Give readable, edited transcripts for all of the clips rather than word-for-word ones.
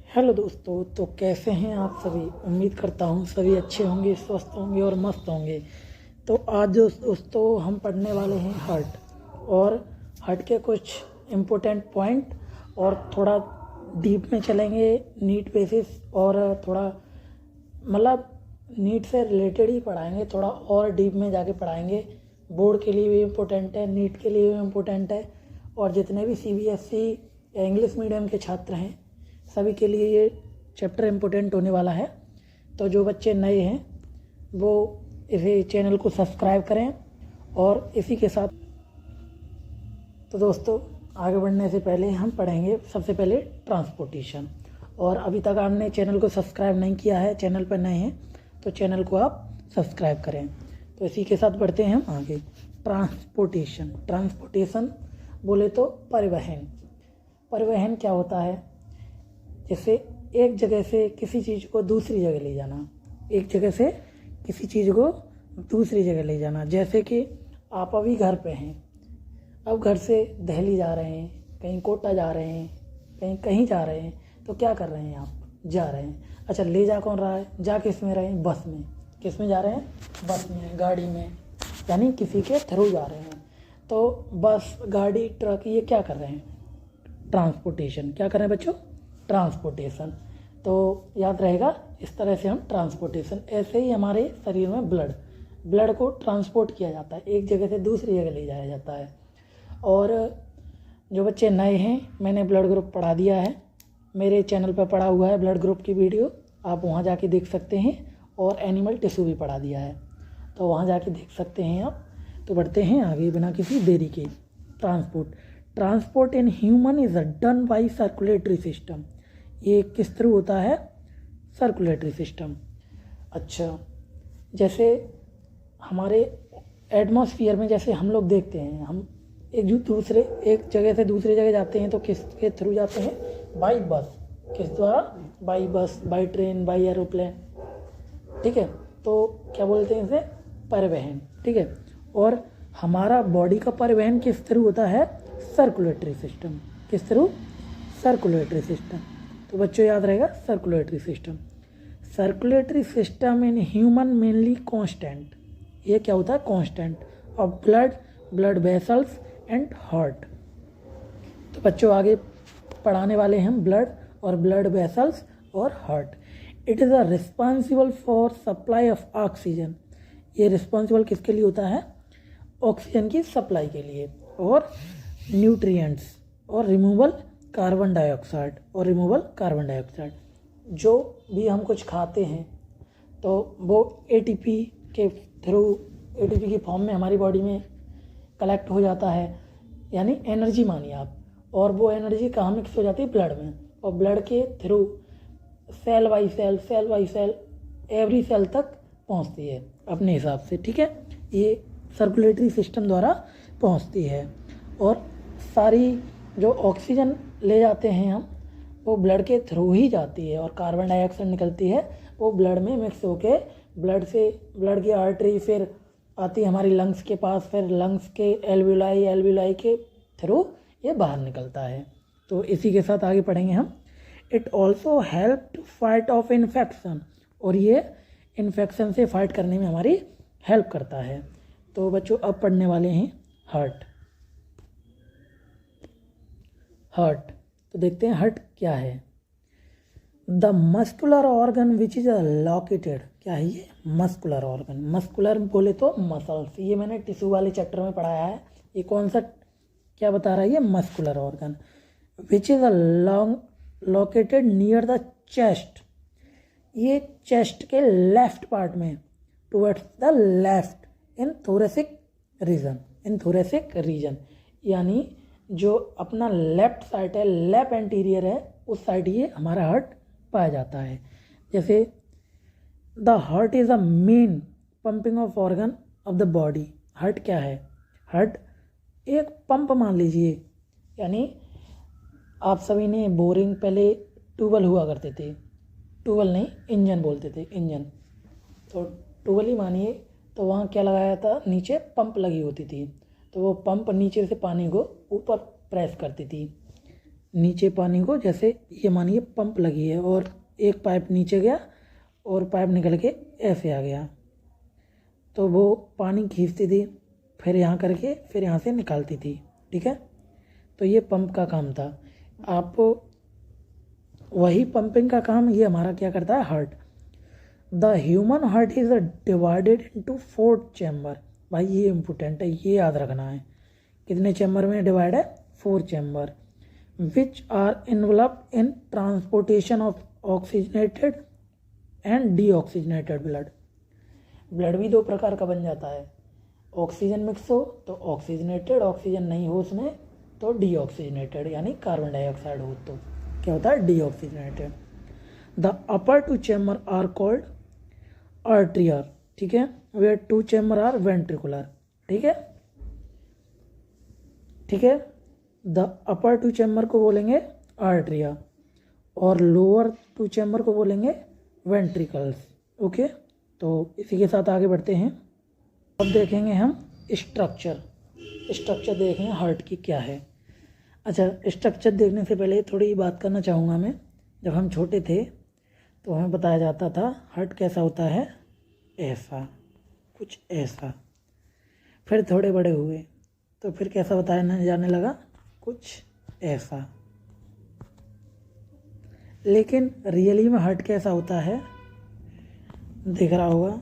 Hello दोस्तों। तो कैसे हैं आप सभी। उम्मीद करता हूँ सभी अच्छे होंगे, स्वस्थ होंगे और मस्त होंगे। तो आज दोस्तों हम पढ़ने वाले हैं हार्ट, और हार्ट के कुछ इम्पोर्टेंट पॉइंट, और थोड़ा डीप में चलेंगे नीट बेसिस, और थोड़ा मतलब नीट से रिलेटेड ही पढ़ाएंगे, थोड़ा और डीप में जाके पढ़ाएंगे। बोर्ड के लिए भी इम्पोर्टेंट है, नीट के लिए भी इम्पोर्टेंट है, और जितने भी सीबीएसई या इंग्लिश मीडियम के छात्र हैं सभी के लिए ये चैप्टर इम्पोर्टेंट होने वाला है। तो जो बच्चे नए हैं वो इसे चैनल को सब्सक्राइब करें। और इसी के साथ तो दोस्तों आगे बढ़ने से पहले हम पढ़ेंगे सबसे पहले ट्रांसपोर्टेशन। और अभी तक आपने चैनल को सब्सक्राइब नहीं किया है, चैनल पर नए हैं, तो चैनल को आप सब्सक्राइब करें। तो इसी के साथ बढ़ते हैं हम आगे। ट्रांसपोर्टेशन बोले तो परिवहन क्या होता है। जैसे एक जगह से किसी चीज़ को दूसरी जगह ले जाना, एक जगह से किसी चीज़ को दूसरी जगह ले जाना। जैसे कि आप अभी घर पे हैं, अब घर से दिल्ली जा रहे हैं, कहीं कोटा जा रहे हैं, कहीं जा रहे हैं, तो क्या कर रहे हैं आप, जा रहे हैं। अच्छा, ले जा कौन रहा है, जा किस में रहे हैं, बस में। किस में जा रहे हैं, बस में, गाड़ी में, यानी किसी के थ्रू जा रहे हैं। तो बस, गाड़ी, ट्रक, ये क्या कर रहे हैं, ट्रांसपोर्टेशन। क्या कर रहे हैं बच्चों, ट्रांसपोर्टेशन। तो याद रहेगा, इस तरह से हम ट्रांसपोर्टेशन। ऐसे ही हमारे शरीर में ब्लड को ट्रांसपोर्ट किया जाता है, एक जगह से दूसरी जगह ले जाया जाता है। और जो बच्चे नए हैं, मैंने ब्लड ग्रुप पढ़ा दिया है, मेरे चैनल पर पढ़ा हुआ है ब्लड ग्रुप की वीडियो, आप वहाँ जाके देख सकते हैं। और एनिमल टिश्यू भी पढ़ा दिया है, तो वहाँ जाके देख सकते हैं आप। तो बढ़ते हैं आगे बिना किसी देरी के। Transport in human is done by circulatory system. ये किस थ्रू होता है, सर्कुलेटरी सिस्टम। अच्छा, जैसे हमारे एटमॉस्फेयर में जैसे हम लोग देखते हैं, हम एक जगह से दूसरी जगह जाते हैं तो किसके थ्रू जाते हैं, बाई बस। किस द्वारा, by bus, by train, by aeroplane. ठीक है, तो क्या बोलते हैं इसे, परिवहन। ठीक है, और हमारा बॉडी का परिवहन किस थ्रू होता है, सर्कुलेटरी सिस्टम। किस थ्रू, सर्कुलेटरी सिस्टम। तो बच्चों याद रहेगा, circulatory system in human mainly constant. ये क्या होता है, constant of blood vessels and heart. तो बच्चों आगे पढ़ाने वाले हैं ब्लड वेसल्स और heart. It is a responsible for supply of oxygen. ये रिस्पॉन्सिबल किसके लिए होता है, ऑक्सीजन की सप्लाई के लिए, और न्यूट्रिएंट्स, और रिमूवल कार्बन डाइऑक्साइड। जो भी हम कुछ खाते हैं तो वो एटीपी के थ्रू, एटीपी की फॉर्म में हमारी बॉडी में कलेक्ट हो जाता है, यानी एनर्जी मानिए आप। और वो एनर्जी कहाँ मिक्स हो जाती है, ब्लड में, और ब्लड के through cell by cell every cell तक पहुँचती है अपने हिसाब से। ठीक है, ये सर्कुलेटरी सिस्टम द्वारा पहुँचती है। और सारी जो ऑक्सीजन ले जाते हैं हम, वो ब्लड के थ्रू ही जाती है, और कार्बन डाइऑक्साइड निकलती है वो ब्लड में मिक्स होके ब्लड की आर्टरी फिर आती है हमारी लंग्स के पास, फिर लंग्स के एल्विलाई के थ्रू ये बाहर निकलता है। तो इसी के साथ आगे पढ़ेंगे हम। It also help to fight off infection, और ये इन्फेक्शन से फाइट करने में हमारी हेल्प करता है। तो बच्चों अब पढ़ने वाले हैं हार्ट। तो देखते हैं हार्ट क्या है। The muscular organ which is located. क्या है ये, मस्कुलर ऑर्गन। मस्कुलर बोले तो मसल्स, ये मैंने टिश्यू वाले चैप्टर में पढ़ाया है। ये कौन सा, क्या बता रहा है ये, muscular organ. Which is located near the chest. ये चेस्ट के लेफ्ट पार्ट में, towards the left, in thoracic region, यानी जो अपना लेफ्ट साइड है, लेफ्ट एंटीरियर है, उस साइड ये हमारा हार्ट पाया जाता है। जैसे the heart is a main pumping of organ of the body. Heart क्या है, हार्ट एक पंप मान लीजिए, यानी आप सभी ने बोरिंग, पहले ट्यूबवेल हुआ करते थे, ट्यूबवेल नहीं इंजन बोलते थे, इंजन, तो ट्यूबवेल ही मानिए। तो वहाँ क्या लगाया था, नीचे पंप लगी होती थी, तो वो पंप नीचे से पानी को ऊपर प्रेस करती थी, नीचे पानी को, जैसे ये मानिए पंप लगी है और एक पाइप नीचे गया और पाइप निकल के ऐसे आ गया, तो वो पानी खींचती थी, फिर यहाँ करके फिर यहाँ से निकालती थी, ठीक है। तो ये पंप का काम था। आप वही पंपिंग का काम ये हमारा क्या करता है, heart. The human heart is divided into 4 chamber. भाई ये इम्पोर्टेंट है, ये याद रखना है। कितने चैम्बर में डिवाइड है, 4 chamber, which are involve in transportation of oxygenated and deoxygenated blood. Blood भी 2 प्रकार का बन जाता है, ऑक्सीजन मिक्स हो तो ऑक्सीजनेटेड, ऑक्सीजन नहीं हो उसमें तो डीऑक्सीजनेटेड, यानी कार्बन डाइऑक्साइड हो तो क्या होता है, deoxygenated. The upper 2 chamber are called atria, ठीक है, वेयर 2 चैम्बर आर वेंट्रिकुलर, ठीक है, ठीक है। द अपर 2 चैम्बर को बोलेंगे आर्ट्रिया और लोअर 2 चैम्बर को बोलेंगे वेंट्रिकल्स, ओके। तो इसी के साथ आगे बढ़ते हैं। अब देखेंगे हम स्ट्रक्चर देखेंगे हार्ट की क्या है। अच्छा, स्ट्रक्चर देखने से पहले थोड़ी बात करना चाहूँगा मैं। जब हम छोटे थे तो हमें बताया जाता था हार्ट कैसा होता है, ऐसा, कुछ ऐसा। फिर थोड़े बड़े हुए तो फिर कैसा बताया जाने लगा, कुछ ऐसा। लेकिन रियली में हार्ट कैसा होता है, दिख रहा होगा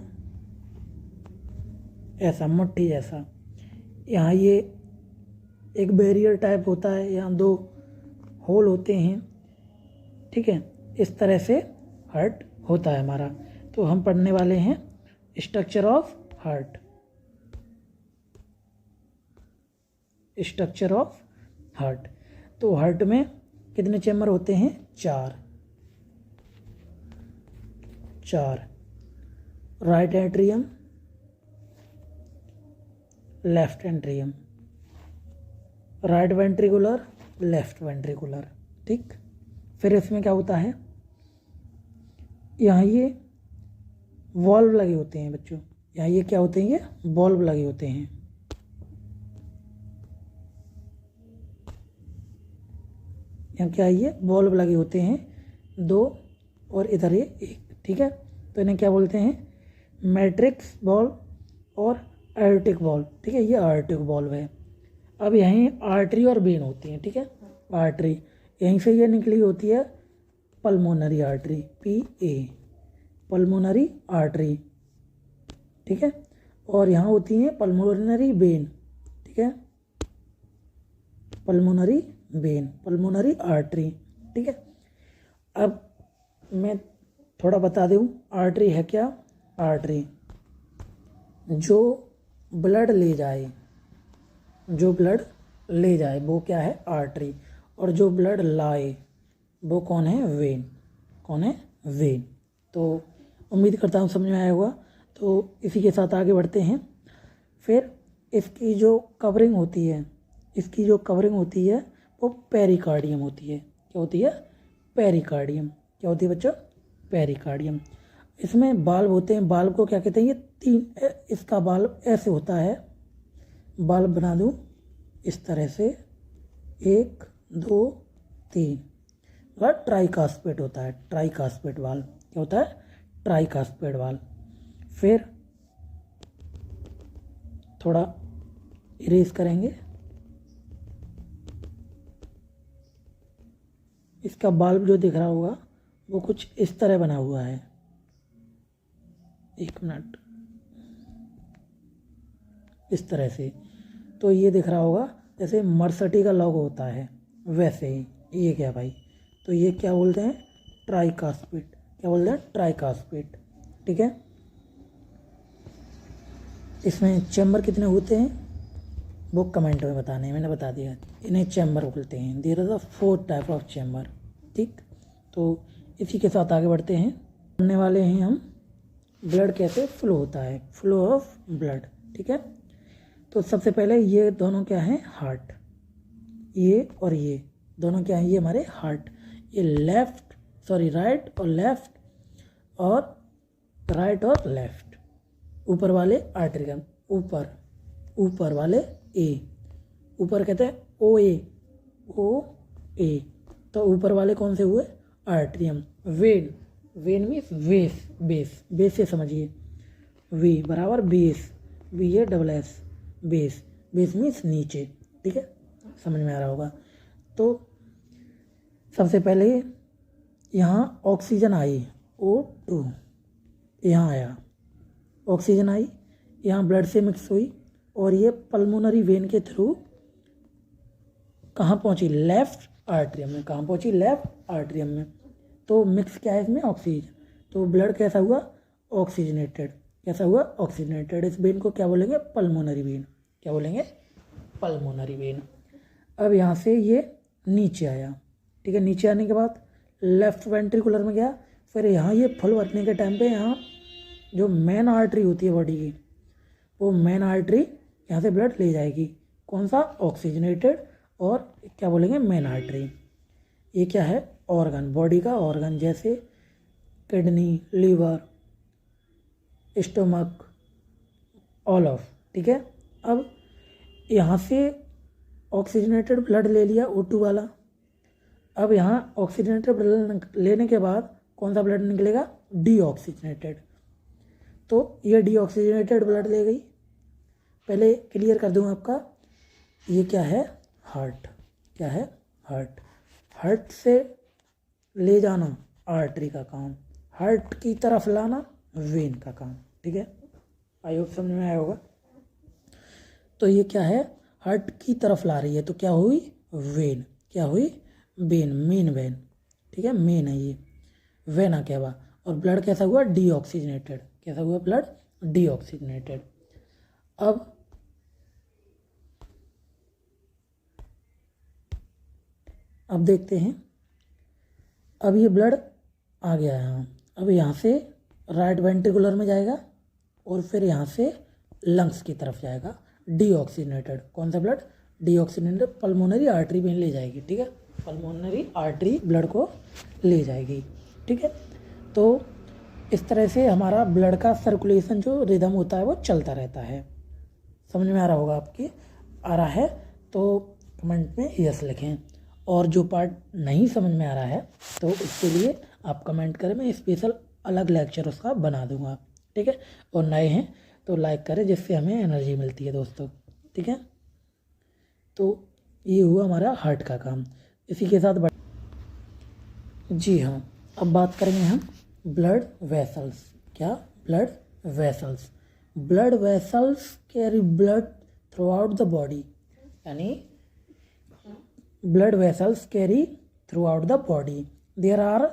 ऐसा, मुट्ठी जैसा। यहाँ ये एक बैरियर टाइप होता है, यहाँ 2 होल होते हैं, ठीक है। इस तरह से हार्ट होता है हमारा। तो हम पढ़ने वाले हैं structure of heart. Structure of heart. तो हार्ट में कितने चैम्बर होते हैं, 4। Right atrium, left atrium, right ventricular, left ventricular, ठीक। फिर इसमें क्या होता है, यहाँ ये वॉल्व लगे होते हैं बच्चों, यहाँ ये क्या होते हैं, ये वॉल्व लगे होते हैं। यहाँ क्या है, ये वॉल्व लगे होते हैं 2 और इधर ये 1, ठीक है। तो इन्हें क्या बोलते हैं, मैट्रिक्स वॉल्व और आर्टिक वॉल्व, ठीक है। ये आर्टिक वॉल्व है। अब यहीं आर्टरी और वेन होती हैं, ठीक है। आर्टरी यहीं से ये निकली होती है pulmonary artery, PA, pulmonary artery, ठीक है। और यहाँ होती है पल्मोनरी वेन, ठीक है, पल्मोनरी वेन, पल्मोनरी आर्टरी, ठीक है। अब मैं थोड़ा बता दूँ आर्टरी है क्या। आर्टरी जो ब्लड ले जाए, जो ब्लड ले जाए वो क्या है, आर्टरी। और जो ब्लड लाए वो कौन है, वेन, कौन है, वेन। तो उम्मीद करता हूँ समझ में आया होगा। तो इसी के साथ आगे बढ़ते हैं। फिर इसकी जो कवरिंग होती है, इसकी जो कवरिंग होती है वो पेरिकार्डियम होती है। क्या होती है, पेरिकार्डियम। क्या होती है बच्चों, पेरिकार्डियम। इसमें बाल्ब होते हैं, बाल्ब को क्या कहते हैं, ये 3, इसका बाल्ब ऐसे होता है, बाल्ब बना दूँ इस तरह से, 1 2 3, वह ट्राइकास्पेट होता है, ट्राइकास्पेट वाल्व। क्या होता है, ट्राइकास्पेट वाल्व। फिर थोड़ा इरेज करेंगे, इसका बाल्ब जो दिख रहा होगा वो कुछ इस तरह बना हुआ है, 1 मिनट, इस तरह से। तो ये दिख रहा होगा जैसे मर्सिडी का लोगो होता है वैसे ही। ये क्या भाई, तो ये क्या बोलते हैं, ट्राइकास्पेट। क्या बोलते हैं, ट्राइकास्पेट, ठीक है। इसमें चैम्बर कितने होते हैं वो कमेंट में बताने, मैंने बता दिया। इन्हें चैम्बर बोलते हैं। There are 4 type of chamber, ठीक। तो इसी के साथ आगे बढ़ते हैं। पढ़ने वाले हैं हम ब्लड कैसे फ्लो होता है, फ्लो ऑफ ब्लड, ठीक है। तो सबसे पहले ये दोनों क्या हैं, हार्ट। ये और ये दोनों क्या हैं, ये हमारे हार्ट। ये राइट और लेफ्ट, और राइट और लेफ्ट। ऊपर वाले आर्टरियम, ऊपर वाले ए, ऊपर कहते हैं ओ ए, तो ऊपर वाले कौन से हुए, atrium. When, when means base, base, base से समझिए, वी बराबर बेस, वी है double S, base, base means नीचे, ठीक है, समझ में आ रहा होगा। तो सबसे पहले यहाँ ऑक्सीजन आई, O2 यहाँ आया, ऑक्सीजन आई, यहाँ ब्लड से मिक्स हुई और ये पल्मोनरी वेन के थ्रू कहाँ पहुँची, लेफ्ट आर्ट्रियम में। कहाँ पहुँची, लेफ्ट आर्ट्रियम में। तो मिक्स क्या है इसमें, ऑक्सीजन। तो ब्लड कैसा हुआ, ऑक्सीजनेटेड। कैसा हुआ, ऑक्सीजनेटेड। इस वेन को क्या बोलेंगे, पल्मोनरी वेन। क्या बोलेंगे, पल्मोनरी वेन। अब यहाँ से ये नीचे आया, ठीक है, नीचे आने के बाद लेफ्ट वेंट्रिकुलर में गया, फिर यहाँ ये फुल भरने के टाइम पे यहाँ जो मेन आर्टरी होती है बॉडी की, वो मेन आर्टरी यहाँ से ब्लड ले जाएगी। कौन सा, ऑक्सीजनेटेड, और क्या बोलेंगे, मेन आर्टरी। ये क्या है, ऑर्गन, बॉडी का ऑर्गन, जैसे kidney, liver, stomach, all of, ठीक है। अब यहाँ से ऑक्सीजनेटेड ब्लड ले लिया, O2 वाला। अब यहाँ ऑक्सीजनेटेड ब्लड लेने के बाद कौन सा ब्लड निकलेगा, डीऑक्सीजनेटेड। तो ये डीऑक्सीजनेटेड ब्लड ले गई। पहले क्लियर कर दूँ आपका, ये क्या है, हार्ट। क्या है, हार्ट। हार्ट से ले जाना आर्टरी का काम, हार्ट की तरफ लाना वेन का काम, ठीक है, आई होप समझ में आया होगा। तो ये क्या है, हार्ट की तरफ ला रही है, तो क्या हुई, वेन। क्या हुई, वेन, मेन वेन, ठीक है, मेन है ये, वेना क्या हुआ। और ब्लड कैसा हुआ, डीऑक्सीजनेटेड। कैसा हुआ, ब्लड डीऑक्सीजनेटेड। अब देखते हैं, अब ये ब्लड आ गया यहाँ। अब यहाँ से राइट वेंट्रिकुलर में जाएगा और फिर यहाँ से लंग्स की तरफ जाएगा, डीऑक्सीजनेटेड। कौन सा ब्लड, डीऑक्सीजनेटेड, पल्मोनरी आर्टरी में ले जाएगी, ठीक है, पल्मोनरी आर्टरी ब्लड को ले जाएगी, ठीक है। तो इस तरह से हमारा ब्लड का सर्कुलेशन जो रिदम होता है वो चलता रहता है। समझ में आ रहा होगा आपकी, आ रहा है तो कमेंट में यस लिखें, और जो पार्ट नहीं समझ में आ रहा है तो उसके लिए आप कमेंट करें, मैं स्पेशल अलग लेक्चर उसका बना दूंगा, ठीक है। और नए हैं तो लाइक करें, जिससे हमें एनर्जी मिलती है दोस्तों, ठीक है। तो ये हुआ हमारा हार्ट का काम। इसी के साथ जी हाँ, अब बात करेंगे हम ब्लड वेसल्स। क्या, blood vessels. Blood vessels carry blood through out the body, यानी blood vessels carry throughout the body. There are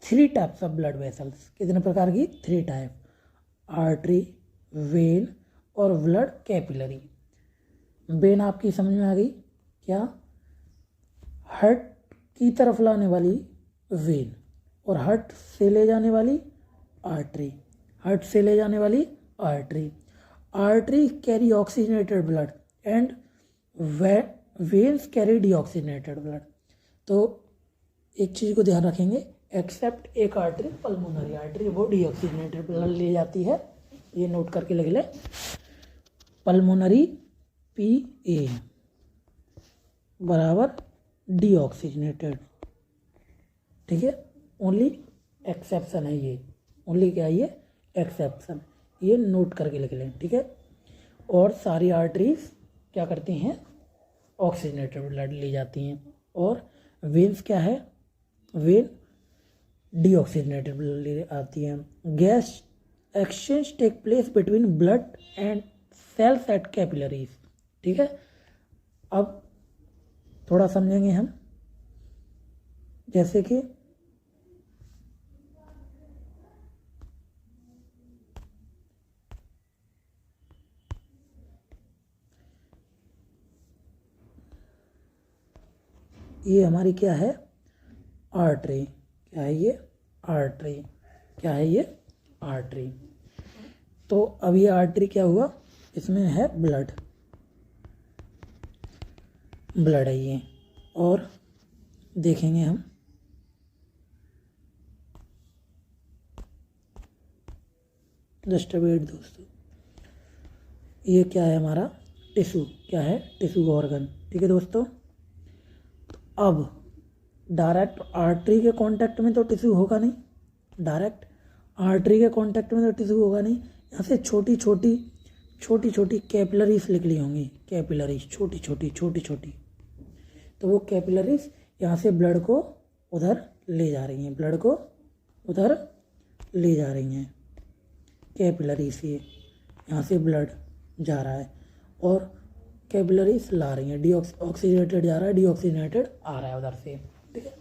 3 types of blood vessels. कितने प्रकार की, 3 टाइप, आर्टरी, वेन और ब्लड कैपिलरी। वेन आपकी समझ में आ गई, क्या, हार्ट की तरफ लाने वाली वेन, और हार्ट से ले जाने वाली आर्टरी, हार्ट से ले जाने वाली artery. Artery carry oxygenated blood and veins carry deoxygenated blood. तो एक चीज़ को ध्यान रखेंगे, एक्सेप्ट एक आर्टरी, पल्मोनरी आर्टरी, वो डीऑक्सीजनेटेड ब्लड ले जाती है। ये नोट करके लिख ले, पल्मोनरी PA बराबर डीऑक्सीजनेटेड, ठीक है। ओनली एक्सेप्शन है ये, ओनली क्या है ये, एक्सेप्शन, ये नोट करके लिख लें, ठीक है। और सारी आर्टरीज क्या करती हैं, ऑक्सीजनेटेड ब्लड ले जाती हैं। और वेन्स क्या है, वेन डीऑक्सीजनेटेड ब्लड ले आती हैं। Gas exchange take place between blood and cells at capillaries, ठीक है। अब थोड़ा समझेंगे हम, जैसे कि ये हमारी क्या है, आर्टरी। क्या है ये, आर्टरी। क्या है ये, आर्टरी। तो अब ये आर्टरी क्या हुआ, इसमें है ब्लड, ब्लड है ये। और देखेंगे हम, जस्ट वेट दोस्तों, ये क्या है हमारा, टिश्यू। क्या है, टिश्यू ऑर्गन, ठीक है दोस्तों। अब डायरेक्ट आर्टरी के कांटेक्ट में तो टिश्यू होगा नहीं, डायरेक्ट आर्टरी के कांटेक्ट में तो टिश्यू होगा नहीं। यहाँ से छोटी छोटी कैपिलरीज निकली होंगी, कैपिलरीज छोटी छोटी, तो वो कैपिलरीज यहाँ से ब्लड को उधर ले जा रही हैं, ब्लड को उधर ले जा रही हैं। कैपिलरी से यहाँ से ब्लड जा रहा है और कैपिलरीज ला रही हैं, ऑक्सीजनेटेड जा रहा है, डीऑक्सीजनेटेड आ रहा है उधर से, ठीक है।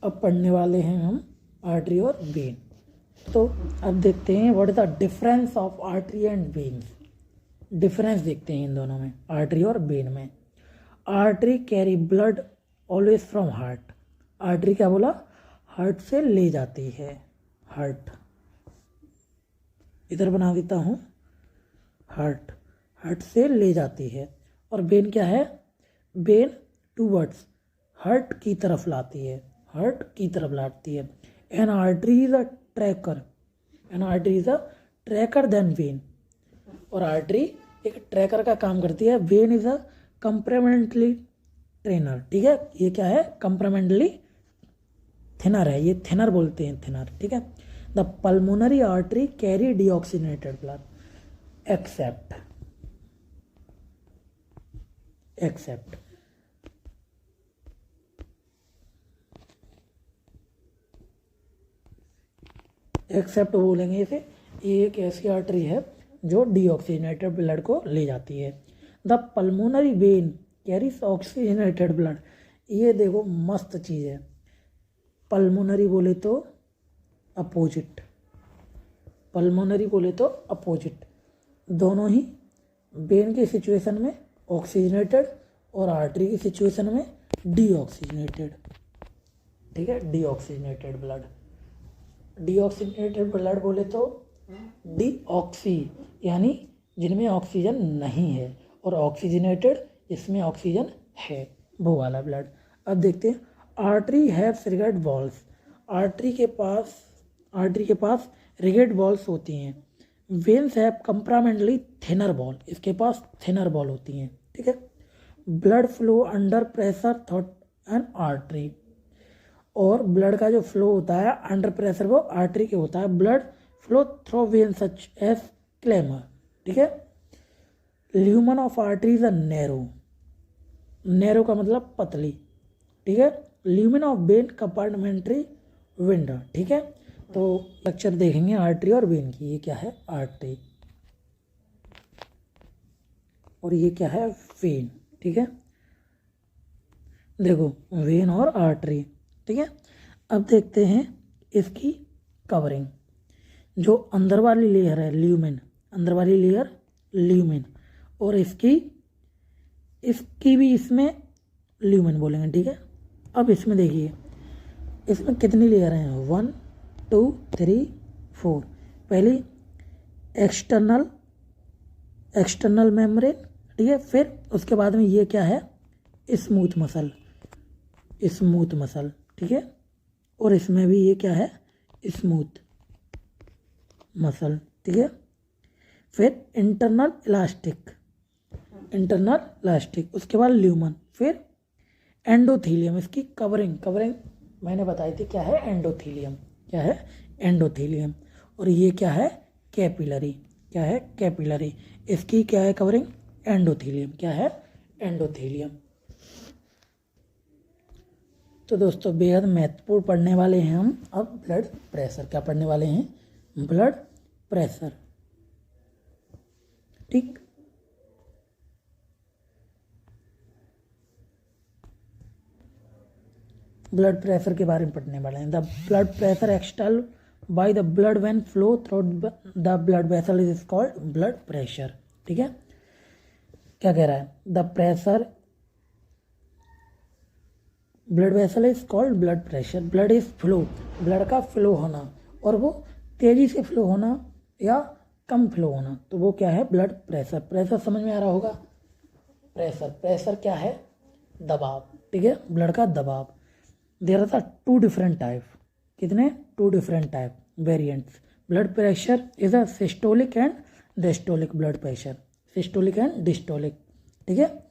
अब पढ़ने वाले हैं हम आर्टरी और वेन। तो अब देखते हैं what is the difference of artery and when. Difference देखते हैं इन दोनों में, आर्टरी और वेन में। Artery carry blood always from heart. Artery क्या बोला, हार्ट से ले जाती है, हार्ट इधर बना देता हूँ, हार्ट से ले जाती है। और वेन क्या है, वेन टूवर्ड्स हार्ट की तरफ लाती है, हार्ट की तरफ लाती है। An artery is a tracker, an artery is a tracker than vein. और आर्टरी एक ट्रैकर का काम करती है, vein is a complementary trainer, ठीक है। ये क्या है, कंप्लीमेंट्री थिनर है, ये थिनर बोलते हैं, थिनर, ठीक है। The pulmonary artery carry deoxygenated blood except बोलेंगे इसे। ये एक ऐसी आर्टरी है जो डीऑक्सीजनेटेड ब्लड को ले जाती है। The pulmonary vein carries oxygenated blood. ये देखो मस्त चीज़ है, पल्मोनरी बोले तो अपोजिट, पल्मोनरी बोले तो अपोजिट, दोनों ही वेन की सिचुएशन में ऑक्सीजनेटेड और आर्टरी की सिचुएशन में डीऑक्सीजनेटेड, ठीक है। डीऑक्सीजनेटेड ब्लड, डीऑक्सीजनेटेड ब्लड बोले तो डीऑक्सी यानी जिनमें ऑक्सीजन नहीं है, और ऑक्सीजनेटेड इसमें ऑक्सीजन है, वो वाला ब्लड। अब देखते हैं आर्टरी हैव्स रिगेड वॉल्स। आर्टरी के पास रिगेड वॉल्स होती हैं। वेन्स हैव कंप्रामेंटली थिनर वॉल, इसके पास थिनर वॉल होती हैं, ठीक है। Blood flow under pressure through an artery, और ब्लड का जो फ्लो होता है अंडर प्रेशर वो आर्टरी के होता है। Blood flow through vein such as clamour, ठीक है। Lumen of artery is a narrow, narrow का मतलब पतली, ठीक है। Lumen of vein comparatively window, ठीक है। तो लेक्चर देखेंगे आर्टरी और वेन की। ये क्या है, आर्टरी, और ये क्या है, वेन, ठीक है। देखो वेन और आर्टरी, ठीक है। अब देखते हैं इसकी कवरिंग। जो अंदर वाली लेयर है ल्यूमेन, अंदर वाली लेयर ल्यूमेन, और इसकी भी इसमें ल्यूमेन बोलेंगे, ठीक है। अब इसमें देखिए इसमें कितनी लेयर हैं, 1 2 3 4। पहली एक्सटर्नल मेम्ब्रेन, ठीक है। फिर उसके बाद में ये क्या है, स्मूथ मसल, ठीक है। और इसमें भी ये क्या है, स्मूथ मसल, ठीक है। फिर इंटरनल इलास्टिक, उसके बाद ल्यूमन, फिर एंडोथीलियम। इसकी कवरिंग मैंने बताई थी क्या है, एंडोथीलियम, क्या है, एंडोथीलियम। और ये क्या है, कैपिलरी, क्या है, कैपिलरी। इसकी क्या है कवरिंग, एंडोथीलियम, क्या है, एंडोथीलियम। तो दोस्तों बेहद महत्वपूर्ण पढ़ने वाले हैं हम अब ब्लड प्रेशर। क्या पढ़ने वाले हैं, ब्लड प्रेशर, ठीक। ब्लड प्रेशर के बारे में पढ़ने वाले हैं। The blood pressure external by the blood when flow through the blood vessel is called blood pressure, ठीक है। क्या कह रहा है, the pressure blood vessel is called blood pressure. Blood is flow, blood का फ्लो होना, और वो तेजी से फ्लो होना या कम फ्लो होना, तो वो क्या है, ब्लड प्रेशर। प्रेशर समझ में आ रहा होगा, प्रेशर क्या है, दबाव, ठीक है, ब्लड का दबाव। देयर आर 2 डिफरेंट टाइप, कितने, 2 different type variants. Blood pressure is a systolic and diastolic blood pressure, systolic and diastolic, ठीक है।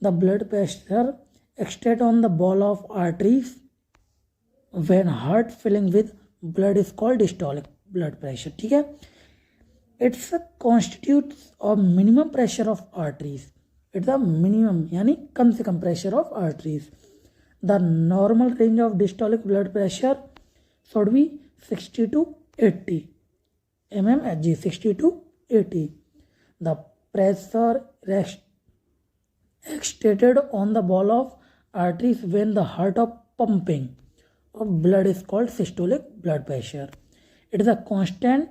The blood pressure extend on the wall of arteries when heart filling with blood is called diastolic blood pressure, ठीक है। It's constitutes of minimum pressure of arteries, it's the minimum यानी कम से कम pressure of arteries. The normal range of diastolic blood pressure should be 60 to 80 mmHg, 60 to 80. The pressure exerted on the wall of arteries when the heart of pumping of blood is called systolic blood pressure. It is a constant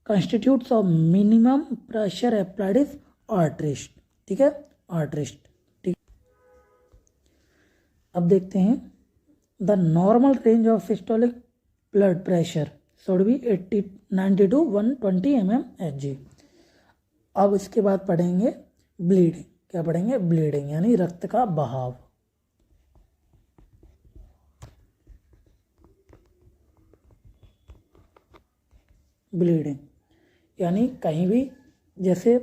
constitutes of minimum pressure applied is arterist, ठीक है, arterist, ठीक। अब देखते हैं the normal range of systolic blood pressure should B 90 to 120 mmHg। अब इसके बाद पढ़ेंगे ब्लीडिंग, क्या पढ़ेंगे, ब्लीडिंग यानी रक्त का बहाव। ब्लीडिंग यानी कहीं भी, जैसे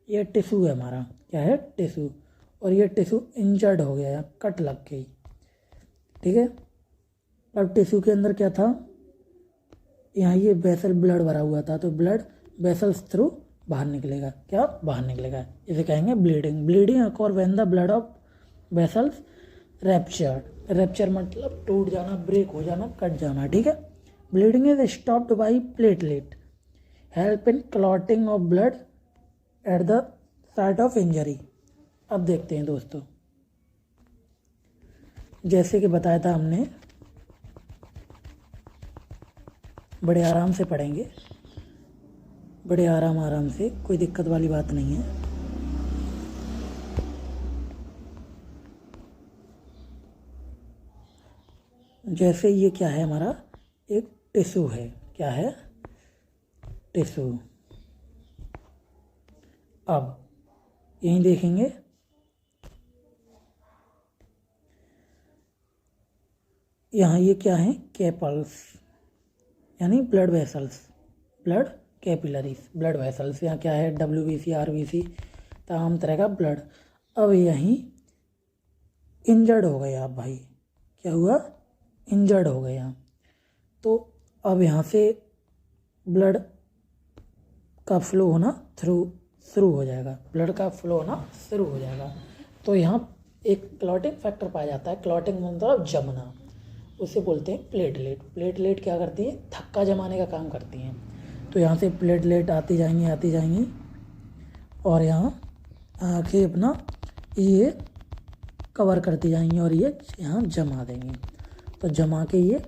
ये टिश्यू है हमारा, क्या है, टिश्यू, और ये टिश्यू इंजर्ड हो गया, कट लग गई, ठीक है। अब टिश्यू के अंदर क्या था, यहाँ ये वेसल ब्लड भरा हुआ था, तो ब्लड वेसल्स थ्रू बाहर निकलेगा, क्या बाहर निकलेगा, इसे कहेंगे bleeding. Bleeding occur when the blood of vessels ruptured, rupture मतलब टूट जाना, ब्रेक हो जाना, कट जाना, ठीक है। Bleeding is stopped by platelet, help in clotting of blood at the site of injury. अब देखते हैं दोस्तों, जैसे कि बताया था हमने, बड़े आराम से पढ़ेंगे, बड़े आराम से, कोई दिक्कत वाली बात नहीं है। जैसे ये क्या है, हमारा एक टिश्यू है, क्या है, टिश्यू। अब यहीं देखेंगे, यहाँ ये क्या है, कैपल्स यानी blood vessels, blood capillaries, blood vessels, यहाँ क्या है, WBC, RBC, तमाम तरह का ब्लड। अब यहीं इंजर्ड हो गया, आप भाई क्या हुआ, इंजर्ड हो गया, तो अब यहाँ से ब्लड का फ्लो होना शुरू हो जाएगा, ब्लड का फ्लो होना शुरू हो जाएगा। तो यहाँ एक क्लॉटिंग फैक्टर पाया जाता है, क्लॉटिंग मतलब जमना, उसे बोलते हैं प्लेटलेट। प्लेटलेट क्या करती है, थक्का जमाने का काम करती हैं। तो यहाँ से प्लेटलेट आती जाएंगी और यहाँ आके अपना ये कवर करती जाएंगी और ये यहाँ जमा देंगी। तो जमा के ये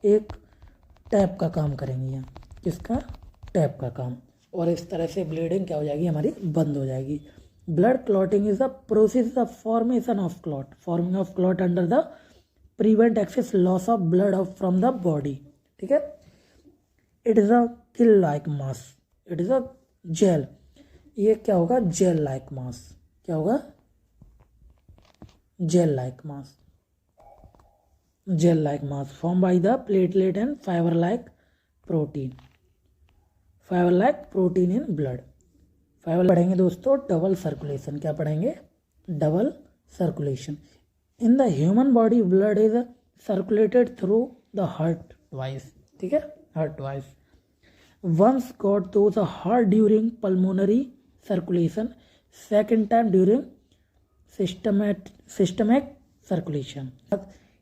एक टैप का काम करेंगी, यहाँ किसका, टैप का काम, और इस तरह से ब्लीडिंग क्या हो जाएगी, हमारी बंद हो जाएगी। Blood clotting is the process of formation of clot, forming of clot under the prevent excess loss of blood of from the body, ठीक है। It is a kill like mass, it is a gel, ये क्या होगा, gel like mass, क्या होगा, gel like mass, gel like mass form by the platelet and fibre like protein, fibre like protein in blood. Fibre पढ़ेंगे दोस्तों, double circulation, क्या पढ़ेंगे, double circulation. In the human body blood is circulated through the heart twice, ठीक है, heart twice. Once got to the heart during pulmonary circulation, second time during systemic circulation.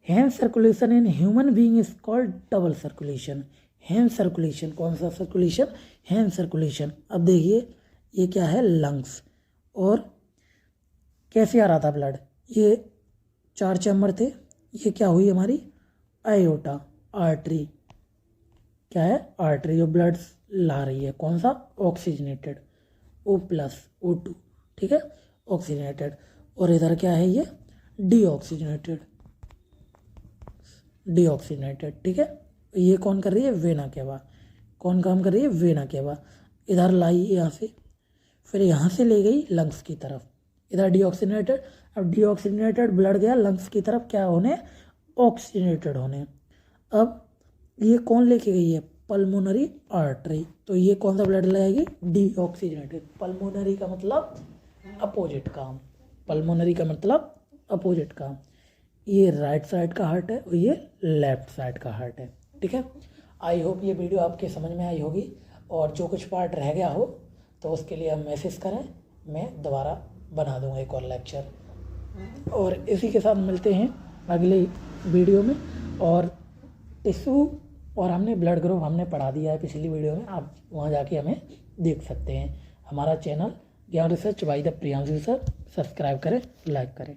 Hence circulation in human being is called double circulation. Hence circulation, कौन सा circulation, hence circulation। अब देखिए ये क्या है, lungs, और कैसे आ रहा था ब्लड, ये 4 चैम्बर थे, ये क्या हुई हमारी, आयोटा, आर्टरी, क्या है, आर्टरी जो ब्लड ला रही है, कौन सा, ऑक्सीजनेटेड, O+, O2, ठीक है, ऑक्सीजनेटेड। और इधर क्या है, ये डीऑक्सीजनेटेड, डीऑक्सीजनेटेड, ठीक है। ये कौन कर रही है, वेना केवा, कौन काम कर रही है, वेना केवा। इधर लाई यहाँ से, फिर यहाँ से ले गई लंग्स की तरफ, इधर डीऑक्सीजनेटेड। अब डीऑक्सीजनेटेड ब्लड गया लंग्स की तरफ, क्या होने, ऑक्सीजनेटेड होने। अब ये कौन लेके गई है, पल्मोनरी आर्टरी, तो ये कौन सा ब्लड लाएगी, डीऑक्सीजनेटेड। पल्मोनरी का मतलब अपोजिट काम, पल्मोनरी का मतलब अपोजिट काम। ये राइट साइड का हार्ट है और ये लेफ्ट साइड का हार्ट है। ठीक है, आई होप ये वीडियो आपके समझ में आई होगी, और जो कुछ पार्ट रह गया हो तो उसके लिए आप मैसेज करें, मैं दोबारा बना दूंगा एक और लेक्चर। और इसी के साथ मिलते हैं अगले वीडियो में। और टिश्यू और हमने ब्लड ग्रुप हमने पढ़ा दिया है पिछली वीडियो में, आप वहाँ जाके हमें देख सकते हैं। हमारा चैनल ज्ञान research by the Priyanshu sir, subscribe करें, लाइक करें।